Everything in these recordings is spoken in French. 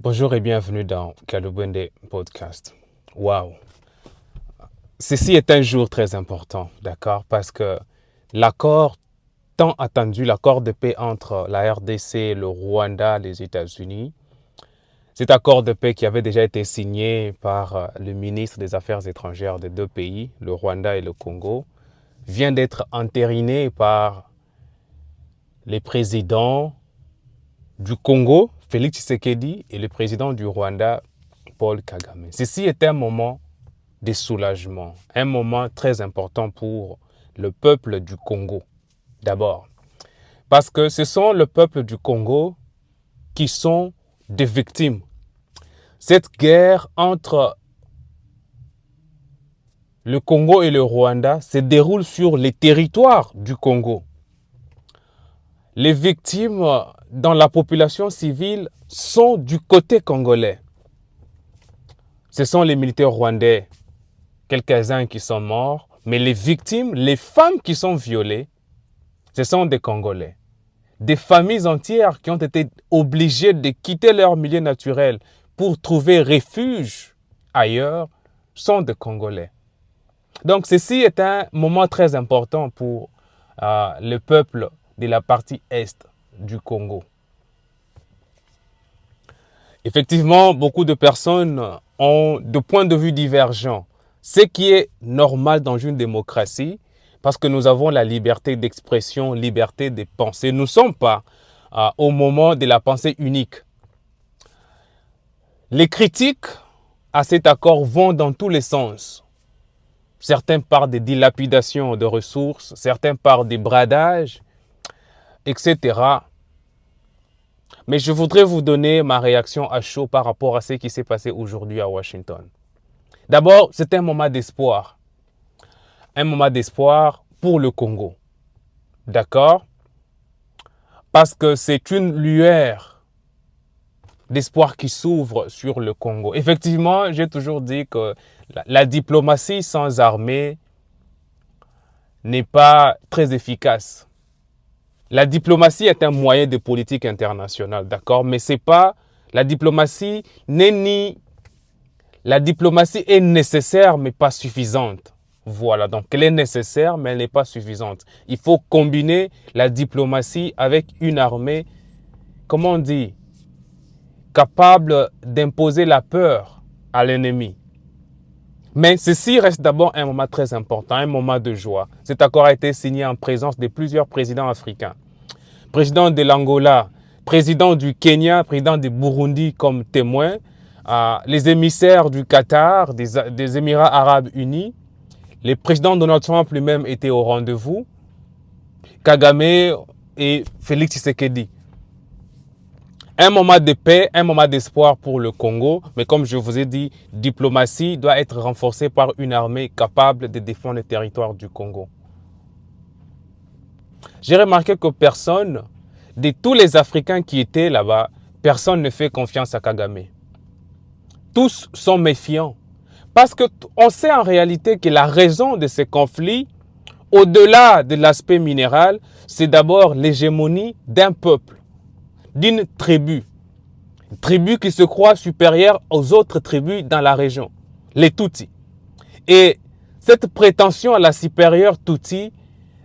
Bonjour et bienvenue dans Kalubende Podcast. Waouh! Ceci est un jour très important, d'accord? Parce que l'accord tant attendu, l'accord de paix entre la RDC, le Rwanda, les États-Unis, cet accord de paix qui avait déjà été signé par le ministre des Affaires étrangères des deux pays, le Rwanda et le Congo, vient d'être entériné par les présidents du Congo, Félix Tshisekedi, et le président du Rwanda, Paul Kagame. Ceci est un moment de soulagement, un moment très important pour le peuple du Congo. D'abord, parce que ce sont le peuple du Congo qui sont des victimes. Cette guerre entre le Congo et le Rwanda se déroule sur les territoires du Congo. Les victimes dans la population civile sont du côté congolais. Ce sont les militaires rwandais, quelques-uns qui sont morts, mais les victimes, les femmes qui sont violées, ce sont des Congolais. Des familles entières qui ont été obligées de quitter leur milieu naturel pour trouver refuge ailleurs sont des Congolais. Donc ceci est un moment très important pour le peuple de la partie est du Congo. Effectivement, beaucoup de personnes ont des points de vue divergents, ce qui est normal dans une démocratie parce que nous avons la liberté d'expression, liberté de penser. Nous ne sommes pas au moment de la pensée unique. Les critiques à cet accord vont dans tous les sens. Certains parlent de dilapidation de ressources, certains parlent de bradage, etc. Mais je voudrais vous donner ma réaction à chaud par rapport à ce qui s'est passé aujourd'hui à Washington. D'abord, c'est un moment d'espoir. Un moment d'espoir pour le Congo. D'accord? Parce que c'est une lueur d'espoir qui s'ouvre sur le Congo. Effectivement, j'ai toujours dit que la diplomatie sans armée n'est pas très efficace. La diplomatie est un moyen de politique internationale, d'accord? Mais c'est pas... La diplomatie La diplomatie est nécessaire, mais pas suffisante. Voilà, donc elle est nécessaire, mais elle n'est pas suffisante. Il faut combiner la diplomatie avec une armée, comment on dit, capable d'imposer la peur à l'ennemi. Mais ceci reste d'abord un moment très important, un moment de joie. Cet accord a été signé en présence de plusieurs présidents africains. Président de l'Angola, président du Kenya, président du Burundi comme témoin, les émissaires du Qatar, des Émirats arabes unis, le président Donald Trump lui-même était au rendez-vous, Kagame et Félix Tshisekedi. Un moment de paix, un moment d'espoir pour le Congo, mais comme je vous ai dit, diplomatie doit être renforcée par une armée capable de défendre le territoire du Congo. J'ai remarqué que personne, de tous les Africains qui étaient là-bas, personne ne fait confiance à Kagame. Tous sont méfiants. Parce qu'on sait en réalité que la raison de ces conflits, au-delà de l'aspect minéral, c'est d'abord l'hégémonie d'un peuple, d'une tribu. Une tribu qui se croit supérieure aux autres tribus dans la région, les Tutsis. Et cette prétention à la supérieure Tutsi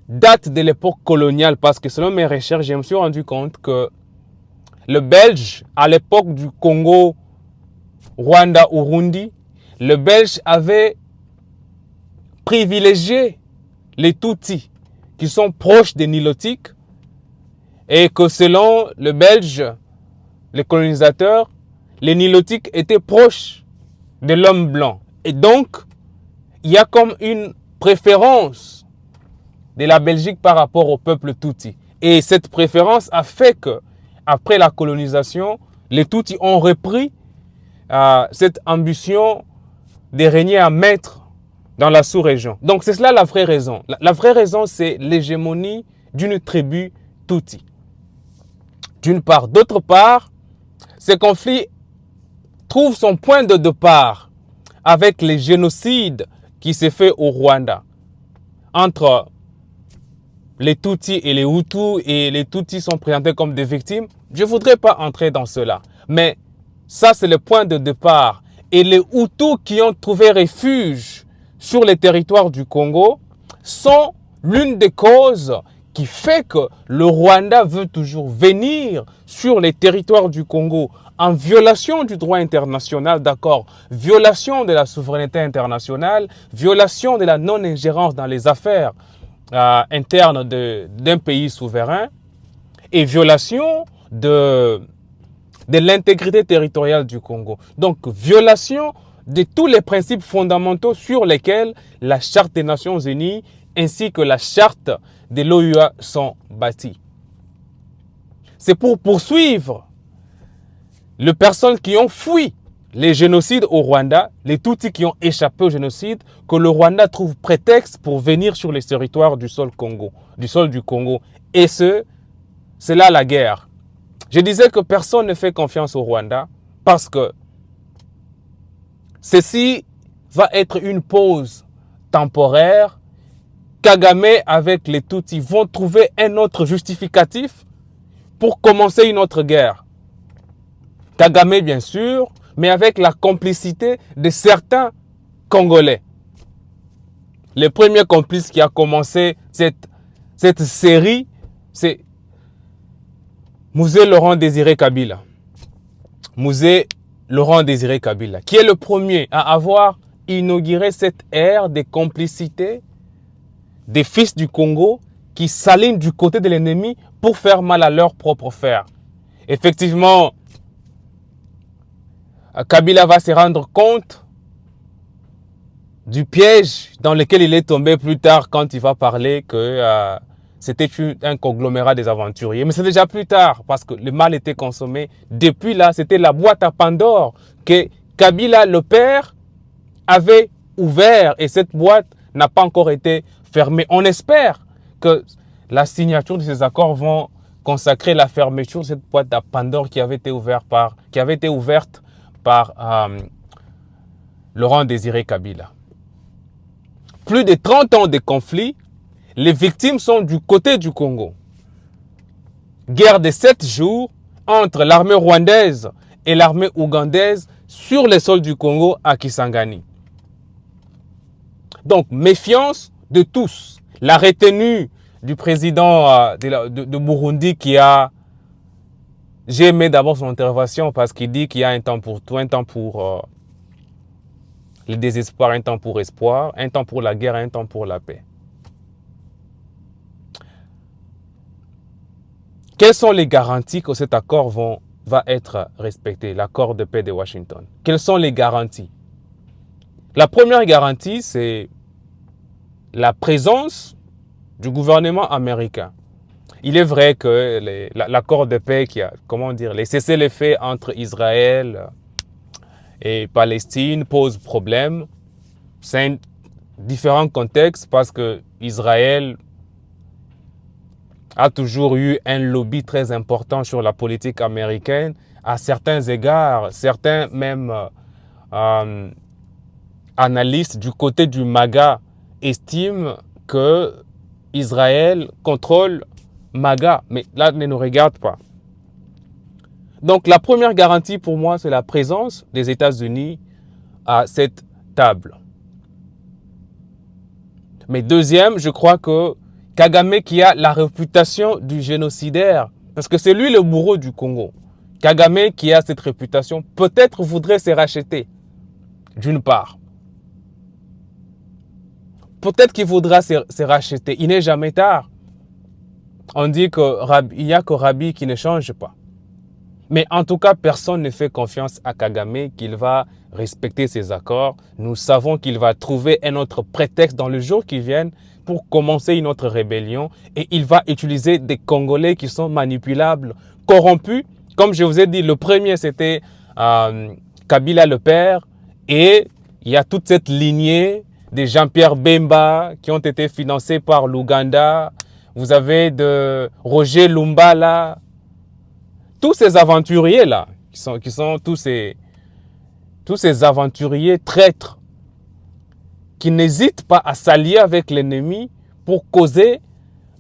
date de l'époque coloniale parce que selon mes recherches, je me suis rendu compte que le Belge, à l'époque du Congo, Rwanda, Urundi, le Belge avait privilégié les Tutsis qui sont proches des Nilotiques et que selon le Belge, les colonisateurs, les Nilotiques étaient proches de l'homme blanc. Et donc, il y a comme une préférence de la Belgique par rapport au peuple Tutsi. Et cette préférence a fait que, après la colonisation, les Tutsis ont repris cette ambition de régner à maître dans la sous-région. Donc c'est cela la vraie raison. La vraie raison, c'est l'hégémonie d'une tribu Tutsi. D'une part. D'autre part, ce conflit trouve son point de départ avec les génocides qui s'est fait au Rwanda entre les Tutsis et les Hutus, et les Tutsis sont présentés comme des victimes. Je ne voudrais pas entrer dans cela. Mais Ça, c'est le point de départ. Et les Hutus qui ont trouvé refuge sur les territoires du Congo sont l'une des causes qui fait que le Rwanda veut toujours venir sur les territoires du Congo en violation du droit international, d'accord, violation de la souveraineté internationale, violation de la non-ingérence dans les affaires internes d'un pays souverain et violation de l'intégrité territoriale du Congo. Donc, violation de tous les principes fondamentaux sur lesquels la Charte des Nations Unies ainsi que la Charte de l'OUA sont bâties. C'est pour poursuivre les personnes qui ont fui les génocides au Rwanda, les Tutsis qui ont échappé au génocide, que le Rwanda trouve prétexte pour venir sur les territoires du sol du Congo. Et c'est là la guerre. Je disais que personne ne fait confiance au Rwanda parce que ceci va être une pause temporaire. Kagame avec les Tutsis vont trouver un autre justificatif pour commencer une autre guerre. Kagame bien sûr, mais avec la complicité de certains Congolais. Le premier complice qui a commencé cette série, c'est Musée Laurent Désiré Kabila. Musée Laurent Désiré Kabila, qui est le premier à avoir inauguré cette ère de complicité des fils du Congo qui s'alignent du côté de l'ennemi pour faire mal à leur propre frère. Effectivement, Kabila va se rendre compte du piège dans lequel il est tombé plus tard quand il va parler que c'était un conglomérat des aventuriers. Mais c'est déjà plus tard parce que le mal était consommé. Depuis là, c'était la boîte à Pandore que Kabila, le père, avait ouvert et cette boîte n'a pas encore été fermée. On espère que la signature de ces accords vont consacrer la fermeture de cette boîte à Pandore qui avait été ouverte par Laurent Désiré Kabila. Plus de 30 ans de conflit, les victimes sont du côté du Congo. Guerre de 7 jours entre l'armée rwandaise et l'armée ougandaise sur les sols du Congo à Kisangani. Donc, méfiance de tous. La retenue du président de Burundi qui a... J'ai aimé d'abord son intervention parce qu'il dit qu'il y a un temps pour tout, un temps pour le désespoir, un temps pour espoir, un temps pour la guerre, un temps pour la paix. Quelles sont les garanties que cet accord va être respecté, l'accord de paix de Washington? Quelles sont les garanties? La première garantie, c'est la présence du gouvernement américain. Il est vrai que l'accord de paix qui a, les cessez-le-feu entre Israël et Palestine pose problème. C'est un différent contexte parce que Israël a toujours eu un lobby très important sur la politique américaine. À certains égards, certains même analystes du côté du MAGA estiment que Israël contrôle MAGA, mais là, ne nous regarde pas. Donc, la première garantie pour moi, c'est la présence des États-Unis à cette table. Mais deuxième, je crois que Kagame qui a la réputation du génocidaire, parce que c'est lui le bourreau du Congo. Kagame qui a cette réputation, peut-être voudrait se racheter, d'une part. Peut-être qu'il voudra se racheter. Il n'est jamais tard. On dit qu'il n'y a que Rabi qui ne change pas. Mais en tout cas, personne ne fait confiance à Kagame qu'il va respecter ses accords. Nous savons qu'il va trouver un autre prétexte dans le jour qui vient pour commencer une autre rébellion. Et il va utiliser des Congolais qui sont manipulables, corrompus. Comme je vous ai dit, le premier c'était Kabila le père. Et il y a toute cette lignée de Jean-Pierre Bemba qui ont été financés par l'Ouganda. Vous avez de Roger Lumbala. Tous ces aventuriers-là, qui sont tous ces aventuriers traîtres, qui n'hésitent pas à s'allier avec l'ennemi pour causer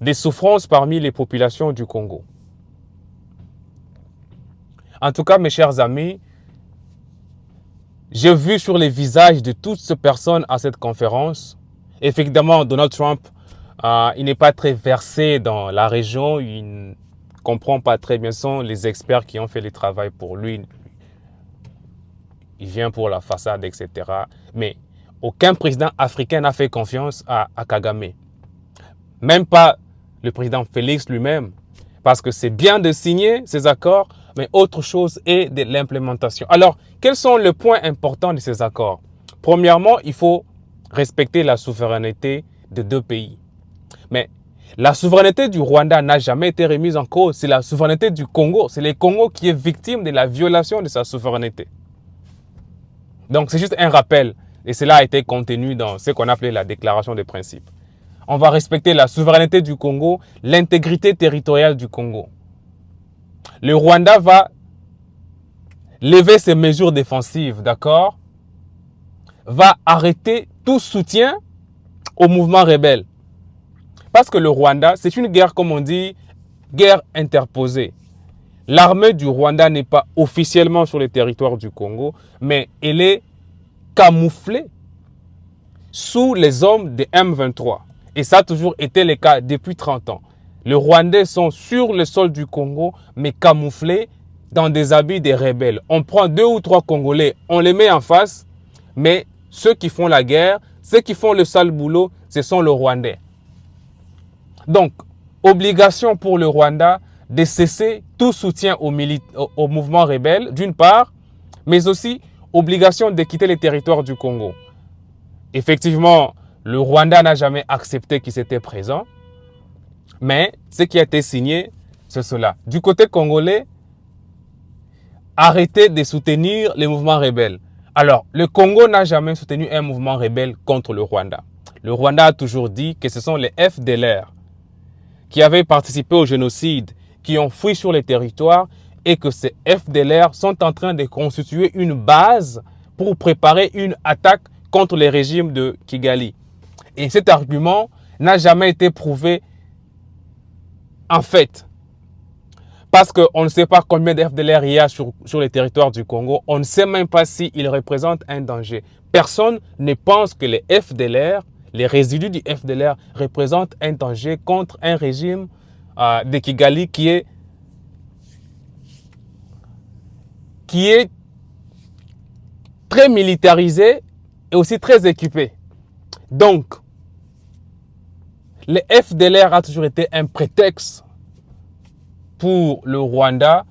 des souffrances parmi les populations du Congo. En tout cas, mes chers amis, j'ai vu sur les visages de toutes ces personnes à cette conférence, effectivement, Donald Trump, il n'est pas très versé dans la région, il ne comprend pas très bien, ce sont les experts qui ont fait le travail pour lui. Il vient pour la façade, etc. Mais aucun président africain n'a fait confiance à Kagame. Même pas le président Félix lui-même. Parce que c'est bien de signer ces accords, mais autre chose est de l'implémentation. Alors, quels sont les points importants de ces accords? Premièrement, il faut respecter la souveraineté de deux pays. Mais la souveraineté du Rwanda n'a jamais été remise en cause. C'est la souveraineté du Congo. C'est le Congo qui est victime de la violation de sa souveraineté. Donc, c'est juste un rappel. Et cela a été contenu dans ce qu'on appelait la déclaration des principes. On va respecter la souveraineté du Congo, l'intégrité territoriale du Congo. Le Rwanda va lever ses mesures défensives, d'accord? Va arrêter tout soutien au mouvement rebelle. Parce que le Rwanda, c'est une guerre, comme on dit, guerre interposée. L'armée du Rwanda n'est pas officiellement sur le territoire du Congo, mais elle est camouflée sous les hommes de M23. Et ça a toujours été le cas depuis 30 ans. Les Rwandais sont sur le sol du Congo, mais camouflés dans des habits des rebelles. On prend 2 ou 3 Congolais, on les met en face, mais ceux qui font la guerre, ceux qui font le sale boulot, ce sont les Rwandais. Donc, obligation pour le Rwanda de cesser tout soutien au mouvement rebelle, d'une part, mais aussi obligation de quitter les territoires du Congo. Effectivement, le Rwanda n'a jamais accepté qu'ils étaient présents, mais ce qui a été signé, c'est cela. Du côté congolais, arrêtez de soutenir les mouvements rebelles. Alors, le Congo n'a jamais soutenu un mouvement rebelle contre le Rwanda. Le Rwanda a toujours dit que ce sont les FDLR qui avaient participé au génocide, qui ont fui sur les territoires et que ces FDLR sont en train de constituer une base pour préparer une attaque contre les régimes de Kigali. Et cet argument n'a jamais été prouvé en fait. Parce qu'on ne sait pas combien de FDLR il y a sur les territoires du Congo. On ne sait même pas s'ils représentent un danger. Personne ne pense que les FDLR, les résidus du FDLR, représentent un danger contre un régime de Kigali qui est très militarisé et aussi très équipé. Donc, les FDLR a toujours été un prétexte pour le Rwanda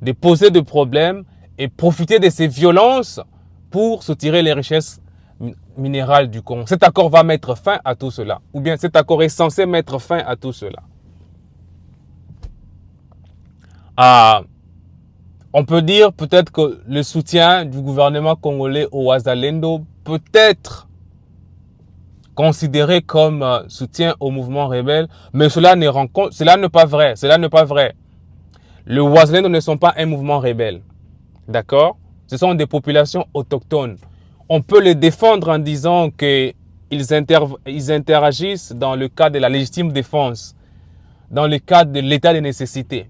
de poser des problèmes et profiter de ces violences pour soutirer les richesses minérales du Congo. Cet accord va mettre fin à tout cela. Ou bien cet accord est censé mettre fin à tout cela. On peut dire peut-être que le soutien du gouvernement congolais au Wazalendo peut être considéré comme soutien au mouvement rebelle, mais cela n'est pas vrai. Cela n'est pas vrai. Le Wazalendo ne sont pas un mouvement rebelle. D'accord? Ce sont des populations autochtones. On peut les défendre en disant qu'ils interagissent dans le cadre de la légitime défense, dans le cadre de l'état de nécessité,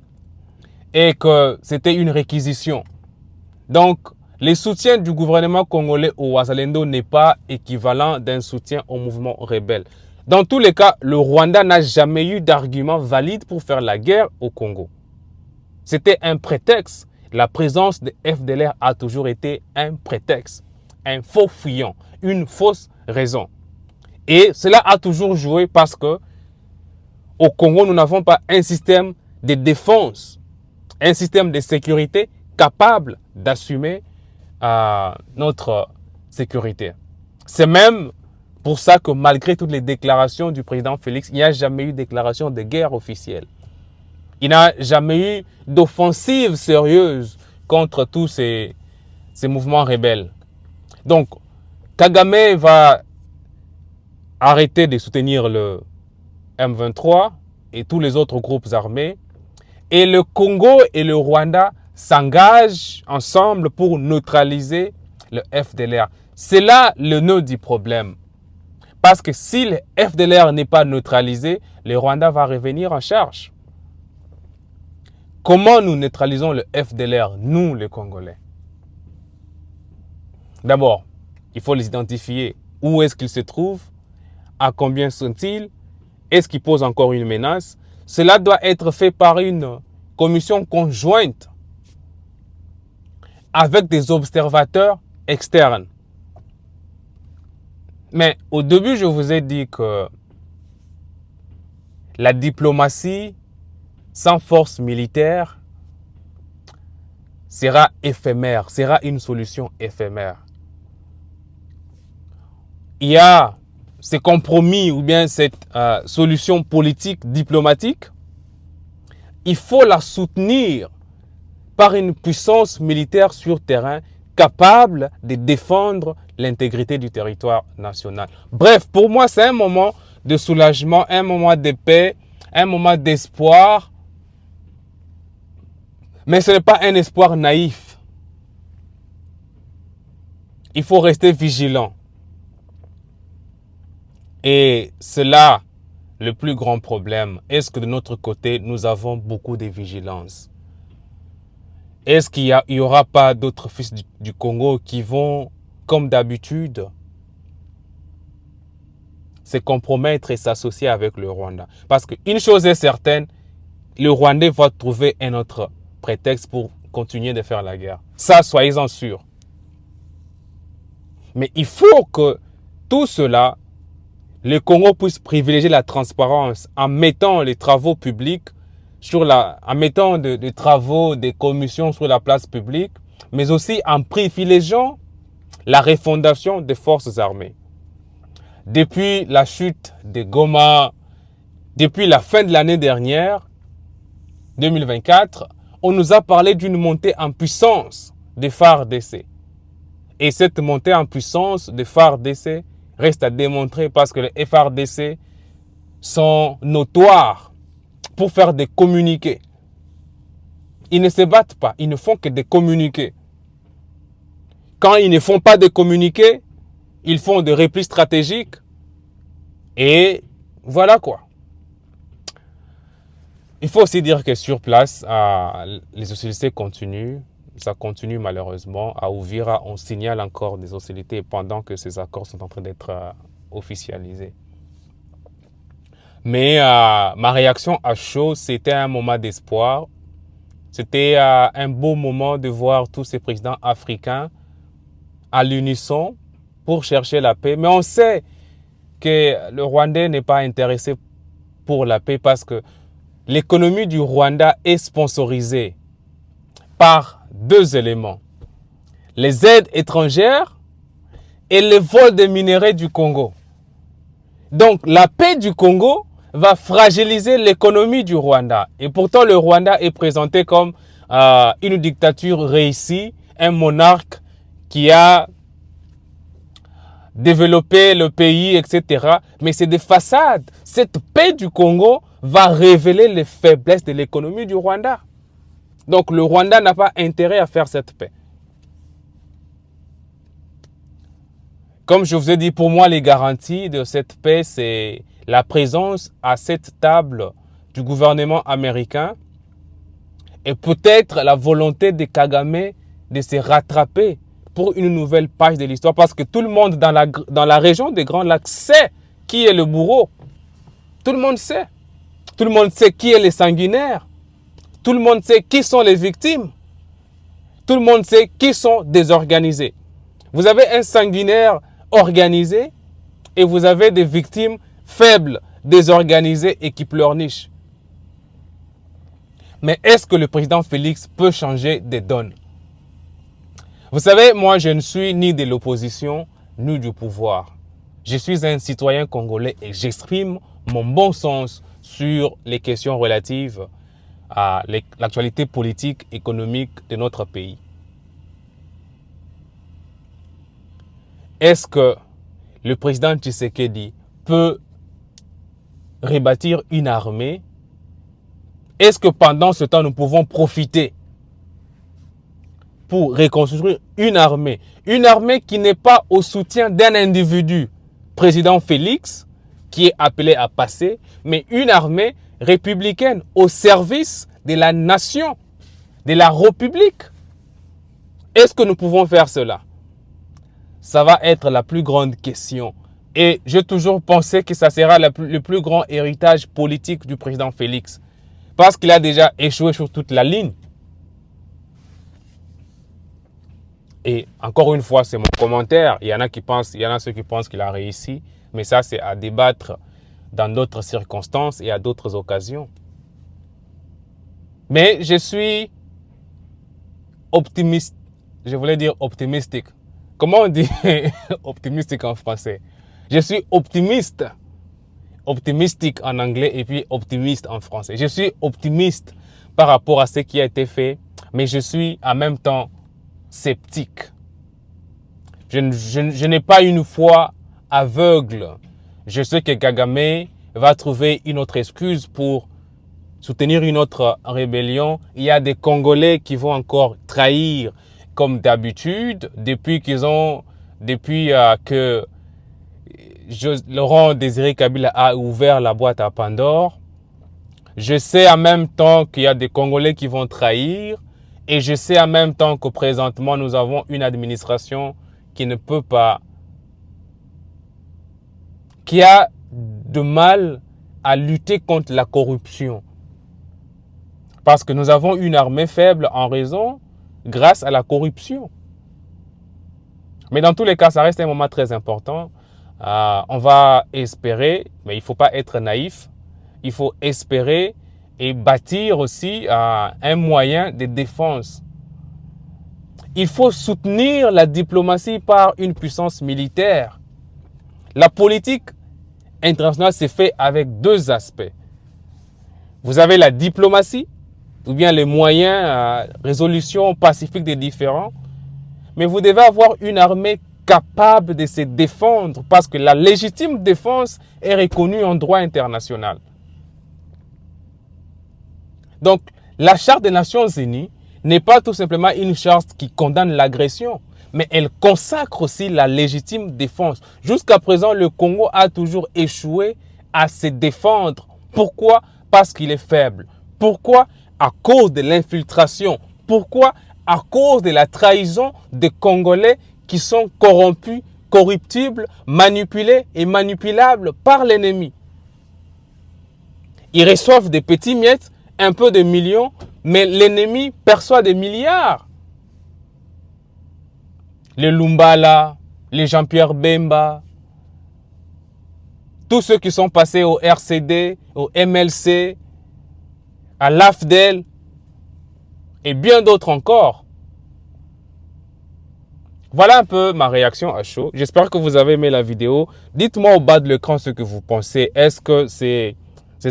et que c'était une réquisition. Donc, le soutien du gouvernement congolais au Wazalendo n'est pas équivalent d'un soutien au mouvement rebelle. Dans tous les cas, le Rwanda n'a jamais eu d'argument valide pour faire la guerre au Congo. C'était un prétexte. La présence de FDLR a toujours été un prétexte, un faux fuyant, une fausse raison. Et cela a toujours joué parce que au Congo, nous n'avons pas un système de défense, un système de sécurité capable d'assumer notre sécurité. C'est même pour ça que malgré toutes les déclarations du président Félix, il n'y a jamais eu de déclaration de guerre officielle. Il n'y a jamais eu d'offensive sérieuse contre tous ces mouvements rebelles. Donc, Kagame va arrêter de soutenir le M23 et tous les autres groupes armés. Et le Congo et le Rwanda s'engagent ensemble pour neutraliser le FDLR. C'est là le nœud du problème. Parce que si le FDLR n'est pas neutralisé, le Rwanda va revenir en charge. Comment nous neutralisons le FDLR, nous les Congolais? D'abord, il faut les identifier. Où est-ce qu'ils se trouvent? À combien sont-ils? Est-ce qu'ils posent encore une menace? Cela doit être fait par une commission conjointe avec des observateurs externes. Mais au début, je vous ai dit que la diplomatie sans force militaire sera éphémère, sera une solution éphémère. Il y a ces compromis ou bien cette solution politique, diplomatique, il faut la soutenir par une puissance militaire sur terrain capable de défendre l'intégrité du territoire national. Bref, pour moi, c'est un moment de soulagement, un moment de paix, un moment d'espoir. Mais ce n'est pas un espoir naïf. Il faut rester vigilant. Et c'est là le plus grand problème. Est-ce que de notre côté, nous avons beaucoup de vigilance? Est-ce qu'il n'y aura pas d'autres fils du Congo qui vont, comme d'habitude, se compromettre et s'associer avec le Rwanda? Parce qu'une chose est certaine, le Rwandais va trouver un autre prétexte pour continuer de faire la guerre. Ça, soyez-en sûrs. Mais il faut que tout cela, le Congo puisse privilégier la transparence en mettant les travaux publics en mettant des travaux, des commissions sur la place publique, mais aussi en privilégiant la refondation des forces armées. Depuis la chute de Goma, depuis la fin de l'année dernière, 2024, on nous a parlé d'une montée en puissance des FARDC. Et cette montée en puissance des FARDC reste à démontrer parce que les FARDC sont notoires pour faire des communiqués. Ils ne se battent pas, ils ne font que des communiqués. Quand ils ne font pas de communiqués, ils font des replis stratégiques. Et voilà quoi. Il faut aussi dire que sur place, les hostilités continuent. Ça continue malheureusement. À Uvira, on signale encore des hostilités pendant que ces accords sont en train d'être officialisés. Mais ma réaction à chaud, c'était un moment d'espoir. C'était un beau moment de voir tous ces présidents africains à l'unisson pour chercher la paix. Mais on sait que le Rwandais n'est pas intéressé pour la paix parce que l'économie du Rwanda est sponsorisée par deux éléments. Les aides étrangères et le vol des minerais du Congo. Donc la paix du Congo va fragiliser l'économie du Rwanda. Et pourtant, le Rwanda est présenté comme une dictature réussie, un monarque qui a développé le pays, etc. Mais c'est des façades. Cette paix du Congo va révéler les faiblesses de l'économie du Rwanda. Donc le Rwanda n'a pas intérêt à faire cette paix. Comme je vous ai dit, pour moi, les garanties de cette paix, c'est la présence à cette table du gouvernement américain et peut-être la volonté de Kagame de se rattraper pour une nouvelle page de l'histoire. Parce que tout le monde dans la région des Grands Lacs sait qui est le bourreau. Tout le monde sait. Tout le monde sait qui est le sanguinaire. Tout le monde sait qui sont les victimes. Tout le monde sait qui sont désorganisés. Vous avez un sanguinaire organisé et vous avez des victimes faibles, désorganisées et qui pleurnichent. Mais est-ce que le président Félix peut changer des donnes? Vous savez, moi, je ne suis ni de l'opposition, ni du pouvoir. Je suis un citoyen congolais et j'exprime mon bon sens sur les questions relatives à l'actualité politique, économique de notre pays. Est-ce que le président Tshisekedi peut rebâtir une armée? Est-ce que pendant ce temps, nous pouvons profiter pour reconstruire une armée qui n'est pas au soutien d'un individu, président Félix, qui est appelé à passer, mais une armée républicaine au service de la nation, de la République? Est-ce que nous pouvons faire cela? Ça va être la plus grande question. Et j'ai toujours pensé que ça sera le plus grand héritage politique du président Félix. Parce qu'il a déjà échoué sur toute la ligne. Et encore une fois, c'est mon commentaire. Il y en a ceux qui pensent qu'il a réussi. Mais ça, c'est à débattre dans d'autres circonstances et à d'autres occasions. Mais je suis optimiste. Je voulais dire optimistique. Comment on dit optimistique en français? Je suis optimiste. Optimistique en anglais et puis optimiste en français. Je suis optimiste par rapport à ce qui a été fait, mais je suis en même temps sceptique. Je n'ai pas une foi aveugle. Je sais que Kagame va trouver une autre excuse pour soutenir une autre rébellion. Il y a des Congolais qui vont encore trahir comme d'habitude depuis que Laurent Désiré Kabila a ouvert la boîte à Pandore. Je sais en même temps qu'il y a des Congolais qui vont trahir et je sais en même temps que présentement nous avons une administration qui ne peut pas, qui a de mal à lutter contre la corruption. Parce que nous avons une armée faible en raison, grâce à la corruption. Mais dans tous les cas, ça reste un moment très important. On va espérer, mais il ne faut pas être naïf. Il faut espérer et bâtir aussi un moyen de défense. Il faut soutenir la diplomatie par une puissance militaire. La politique internationale s'est faite avec deux aspects. Vous avez la diplomatie, ou bien les moyens, résolution pacifique des différends. Mais vous devez avoir une armée capable de se défendre parce que la légitime défense est reconnue en droit international. Donc, la Charte des Nations Unies n'est pas tout simplement une charte qui condamne l'agression, mais elle consacre aussi la légitime défense. Jusqu'à présent, le Congo a toujours échoué à se défendre. Pourquoi? Parce qu'il est faible. Pourquoi? À cause de l'infiltration. Pourquoi? À cause de la trahison des Congolais qui sont corrompus, corruptibles, manipulés et manipulables par l'ennemi. Ils reçoivent des petits miettes, un peu de millions, mais l'ennemi perçoit des milliards. Les Lumbala, les Jean-Pierre Bemba, tous ceux qui sont passés au RCD, au MLC, à l'AFDEL et bien d'autres encore. Voilà un peu ma réaction à chaud. J'espère que vous avez aimé la vidéo. Dites-moi au bas de l'écran ce que vous pensez. Est-ce que ces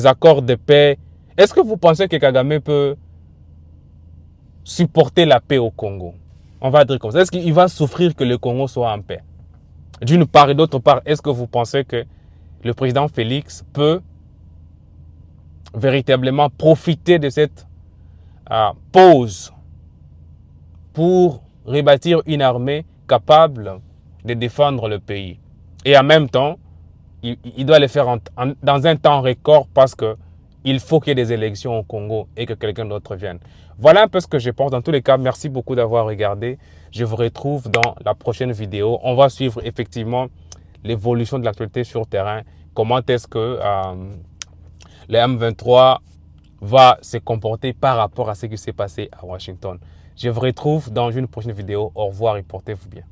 accords de paix, est-ce que vous pensez que Kagame peut supporter la paix au Congo? On va dire comme ça. Est-ce qu'il va souffrir que le Congo soit en paix? D'une part et d'autre part, est-ce que vous pensez que le président Félix peut véritablement profiter de cette pause pour rebâtir une armée capable de défendre le pays? Et en même temps, il doit le faire dans un temps record parce qu'il faut qu'il y ait des élections au Congo et que quelqu'un d'autre vienne. Voilà un peu ce que je pense. Dans tous les cas, merci beaucoup d'avoir regardé. Je vous retrouve dans la prochaine vidéo. On va suivre effectivement l'évolution de l'actualité sur terrain. Comment est-ce que le M23 va se comporter par rapport à ce qui s'est passé à Washington. Je vous retrouve dans une prochaine vidéo. Au revoir et portez-vous bien.